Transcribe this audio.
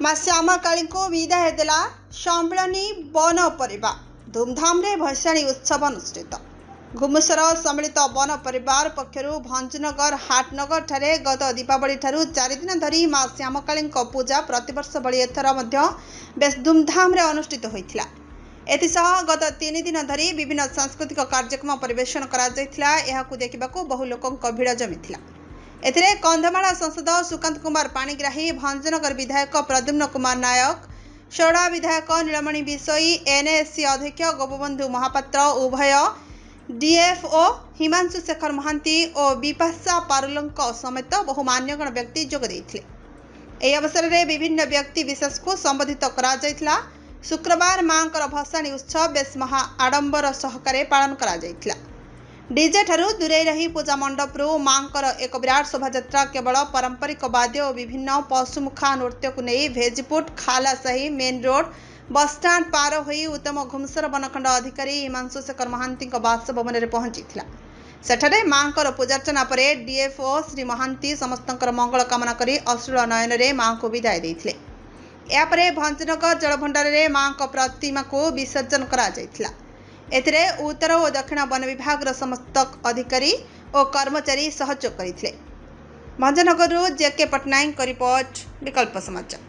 माँ श्यामाकाली को विदाय देला सम्मिलनी वन परिवार धूमधाम रे भसाणी उत्सव अनुष्ठित। घुमुसर सम्मिलित वन परिवार पक्षर भंजनगर हाटनगर ठारे गत दीपावली ठारू 4 दिन धरी माँ श्यामाकाली पूजा प्रतिवर्ष भली एथर बेस धूमधाम रे अनुष्ठित होइथिला। एथिसह गत 3 दिन धरी विभिन्न सांस्कृतिक कार्यक्रम परिवेषण करा जायथिला। एहाकु देखिबाकू बहु लोकंक भिड़ जमिथिला। एथिरे कंधमाल सांसद सुकांत कुमार पाणिग्राही, भंजनगर विधायक प्रद्युम्न कुमार नायक, सोड़ा विधायक नीलमणि बिसोई, एनएससी अध्यक्ष गोपबंधु महापात्र, उभय डीएफओ हिमांशु शेखर महांती और विपाशा पारुलंक समेत बहु मान्यगण व्यक्ति जोग देइथिले। एही अवसर में विभिन्न व्यक्ति विशेष को संबोधित करा जायथिला। शुक्रवार मांकर भसाणी उत्सव बेस महा आडंबर सहकारे पालन करा जायथिला। डीजे ठारू दूरे रही पूजा मंडप रु मांकर एक विराट शोभायात्रा केवल पारंपरिक वाद्य और विभिन्न पशुमुखा नृत्य को नहीं भेजपुट खालासाही मेन रोड बस स्टाण्ड पार होई उत्तम घुमसर वनखंड अधिकारी हिमांशु शेखर महांती बासभवन में पहुंची। सेठारे मांकर पूजार्चना पर डीएफओ श्री महांती समस्तंकर मंगल कामना करी अश्रुल नयन में मां को विदाय देइथिले। यापरे भंजनगर जलभंडार में मां को प्रतिमा को विसर्जन करा जायथिला। एथिरे उत्तर और दक्षिण वन विभाग समस्त अधिकारी और कर्मचारी सहयोग करथिले। भंजनगर जेके पटनायक रिपोर्ट विकल्प समाचार।